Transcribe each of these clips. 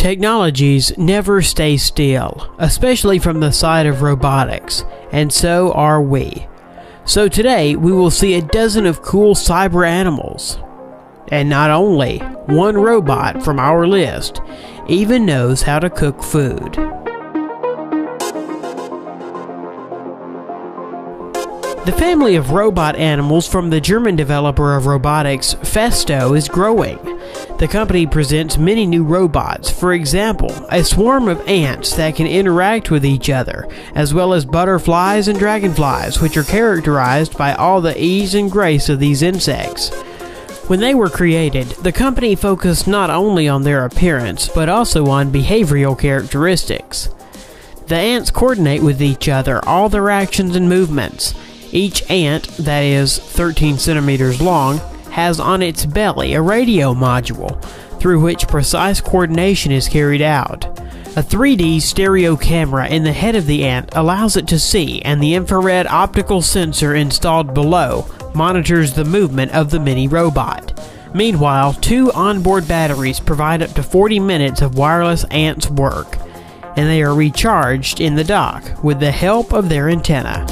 Technologies never stay still, especially from the side of robotics, and so are we. So today we will see a dozen of cool cyber animals. And not only, one robot from our list even knows how to cook food. The family of robot animals from the German developer of robotics, Festo, is growing. The company presents many new robots, for example, a swarm of ants that can interact with each other, as well as butterflies and dragonflies, which are characterized by all the ease and grace of these insects. When they were created, the company focused not only on their appearance, but also on behavioral characteristics. The ants coordinate with each other all their actions and movements. Each ant, that is 13 centimeters long, has on its belly a radio module, through which precise coordination is carried out. A 3D stereo camera in the head of the ant allows it to see, and the infrared optical sensor installed below monitors the movement of the mini robot. Meanwhile, 2 onboard batteries provide up to 40 minutes of wireless ants work, and they are recharged in the dock with the help of their antenna.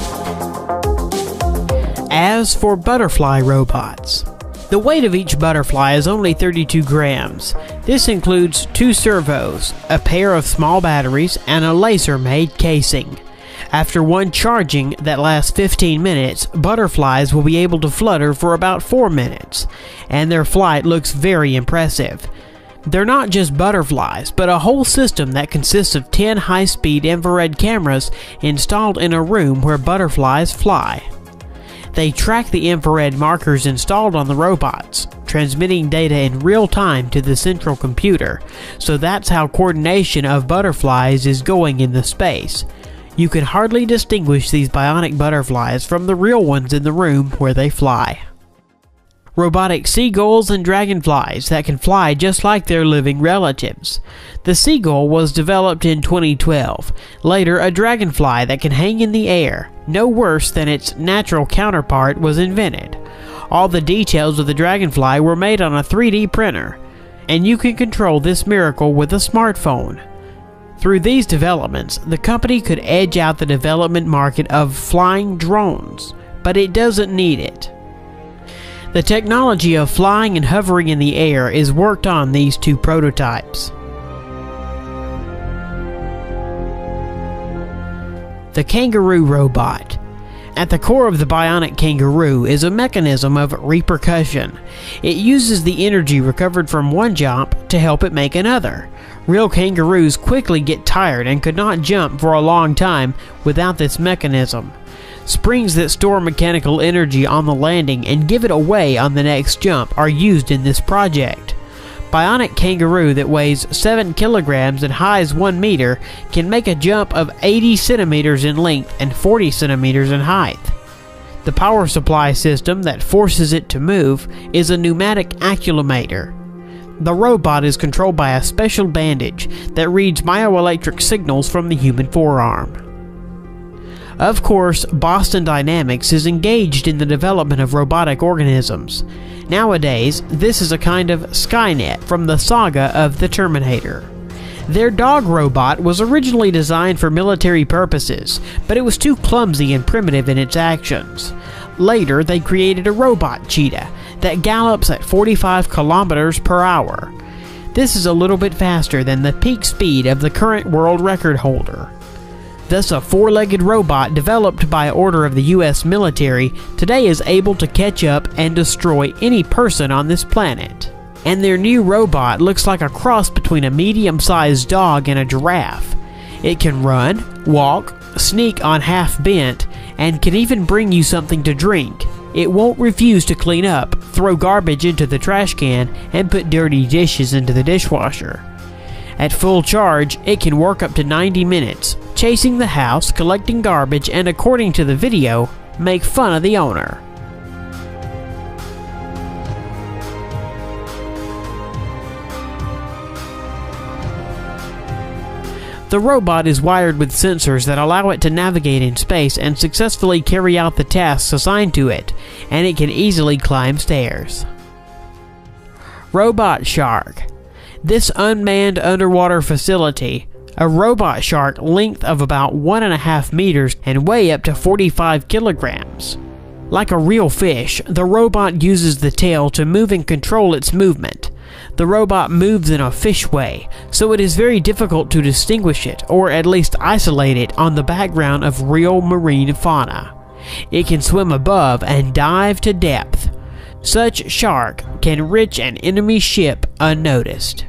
As for butterfly robots, the weight of each butterfly is only 32 grams. This includes 2 servos, a pair of small batteries, and a laser-made casing. After one charging that lasts 15 minutes, butterflies will be able to flutter for about 4 minutes, and their flight looks very impressive. They're not just butterflies, but a whole system that consists of 10 high-speed infrared cameras installed in a room where butterflies fly. They track the infrared markers installed on the robots, transmitting data in real time to the central computer, so that's how coordination of butterflies is going in the space. You can hardly distinguish these bionic butterflies from the real ones in the room where they fly. Robotic seagulls and dragonflies that can fly just like their living relatives. The seagull was developed in 2012. Later, a dragonfly that can hang in the air, no worse than its natural counterpart, was invented. All the details of the dragonfly were made on a 3D printer, and you can control this miracle with a smartphone. Through these developments, the company could edge out the development market of flying drones, but it doesn't need it. The technology of flying and hovering in the air is worked on these 2 prototypes. The kangaroo robot. At the core of the bionic kangaroo is a mechanism of repercussion. It uses the energy recovered from one jump to help it make another. Real kangaroos quickly get tired and could not jump for a long time without this mechanism. Springs that store mechanical energy on the landing and give it away on the next jump are used in this project. Bionic kangaroo that weighs 7 kilograms and highs 1 meter can make a jump of 80 centimeters in length and 40 centimeters in height. The power supply system that forces it to move is a pneumatic accumulator. The robot is controlled by a special bandage that reads myoelectric signals from the human forearm. Of course, Boston Dynamics is engaged in the development of robotic organisms. Nowadays, this is a kind of Skynet from the saga of the Terminator. Their dog robot was originally designed for military purposes, but it was too clumsy and primitive in its actions. Later, they created a robot cheetah that gallops at 45 kilometers per hour. This is a little bit faster than the peak speed of the current world record holder. Thus, a 4-legged robot developed by order of the US military today is able to catch up and destroy any person on this planet. And their new robot looks like a cross between a medium-sized dog and a giraffe. It can run, walk, sneak on half bent, and can even bring you something to drink. It won't refuse to clean up, throw garbage into the trash can, and put dirty dishes into the dishwasher. At full charge, it can work up to 90 minutes, chasing the house, collecting garbage, and according to the video, make fun of the owner. The robot is wired with sensors that allow it to navigate in space and successfully carry out the tasks assigned to it, and it can easily climb stairs. Robot Shark. This unmanned underwater facility, a robot shark length of about 1.5 meters and weigh up to 45 kilograms. Like a real fish, the robot uses the tail to move and control its movement. The robot moves in a fish way, so it is very difficult to distinguish it, or at least isolate it on the background of real marine fauna. It can swim above and dive to depth. Such shark can reach an enemy ship unnoticed.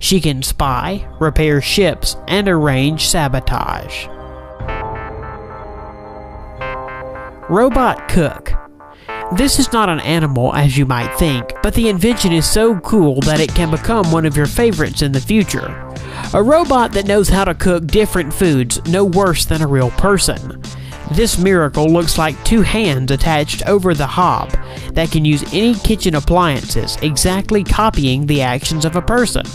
She can spy, repair ships, and arrange sabotage. Robot cook. This is not an animal as you might think, but the invention is so cool that it can become one of your favorites in the future. A robot that knows how to cook different foods no worse than a real person. This miracle looks like two hands attached over the hob that can use any kitchen appliances, exactly copying the actions of a person.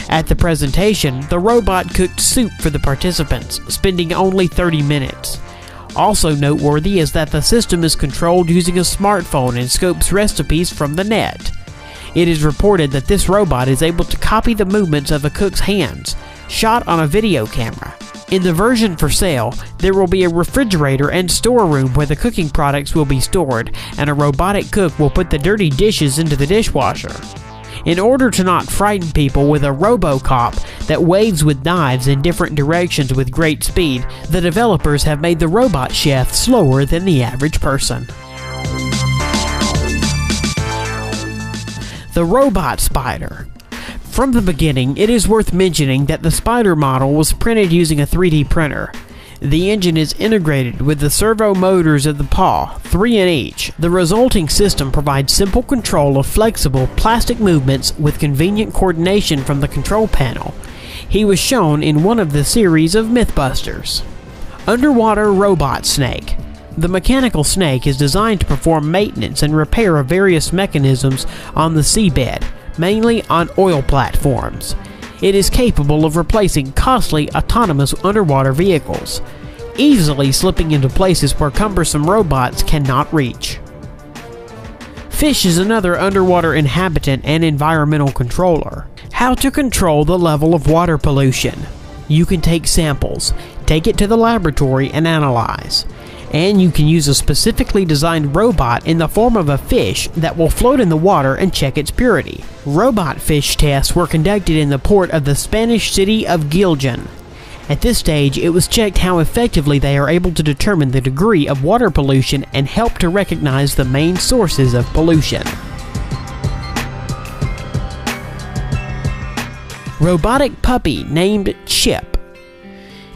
At the presentation, the robot cooked soup for the participants, spending only 30 minutes. Also noteworthy is that the system is controlled using a smartphone and scopes recipes from the net. It is reported that this robot is able to copy the movements of a cook's hands, shot on a video camera. In the version for sale, there will be a refrigerator and storeroom where the cooking products will be stored, and a robotic cook will put the dirty dishes into the dishwasher. In order to not frighten people with a RoboCop that waves with knives in different directions with great speed, the developers have made the robot chef slower than the average person. The robot spider. From the beginning, it is worth mentioning that the spider model was printed using a 3D printer. The engine is integrated with the servo motors of the paw, 3 in each. The resulting system provides simple control of flexible plastic movements with convenient coordination from the control panel. He was shown in one of the series of Mythbusters. Underwater robot snake. The mechanical snake is designed to perform maintenance and repair of various mechanisms on the seabed, mainly on oil platforms. It is capable of replacing costly autonomous underwater vehicles, easily slipping into places where cumbersome robots cannot reach. Fish is another underwater inhabitant and environmental controller. How to control the level of water pollution. You can take samples, take it to the laboratory and analyze. And you can use a specifically designed robot in the form of a fish that will float in the water and check its purity. Robot fish tests were conducted in the port of the Spanish city of Giljan. At this stage, it was checked how effectively they are able to determine the degree of water pollution and help to recognize the main sources of pollution. Robotic puppy named Chip.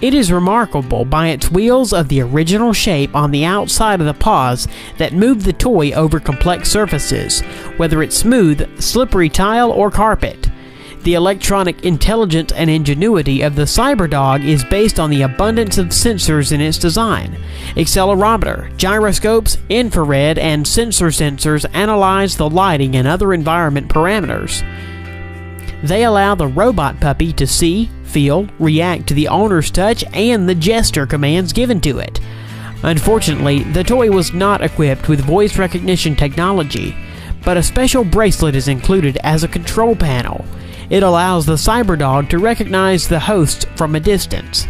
It is remarkable by its wheels of the original shape on the outside of the paws that move the toy over complex surfaces, whether it's smooth, slippery tile, or carpet. The electronic intelligence and ingenuity of the CyberDog is based on the abundance of sensors in its design. Accelerometer, gyroscopes, infrared, and sensors analyze the lighting and other environment parameters. They allow the robot puppy to see, feel, react to the owner's touch and the gesture commands given to it. Unfortunately, the toy was not equipped with voice recognition technology, but a special bracelet is included as a control panel. It allows the CyberDog to recognize the host from a distance,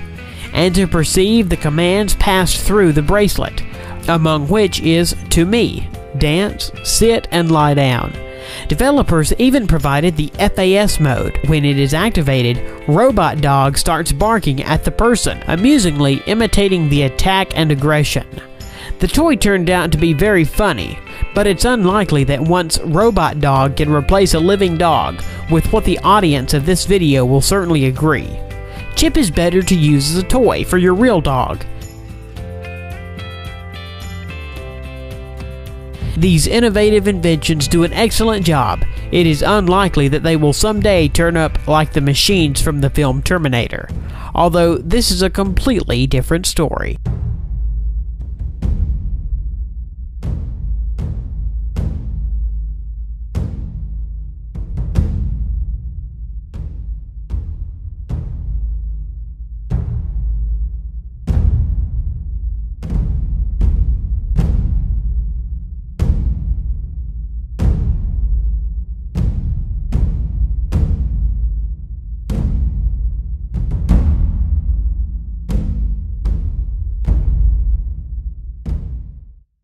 and to perceive the commands passed through the bracelet, among which is to me, dance, sit, and lie down. Developers even provided the FAS mode. When it is activated, Robot Dog starts barking at the person, amusingly imitating the attack and aggression. The toy turned out to be very funny, but it's unlikely that once Robot Dog can replace a living dog, with what the audience of this video will certainly agree. Chip is better to use as a toy for your real dog. These innovative inventions do an excellent job. It is unlikely that they will someday turn up like the machines from the film Terminator, although this is a completely different story.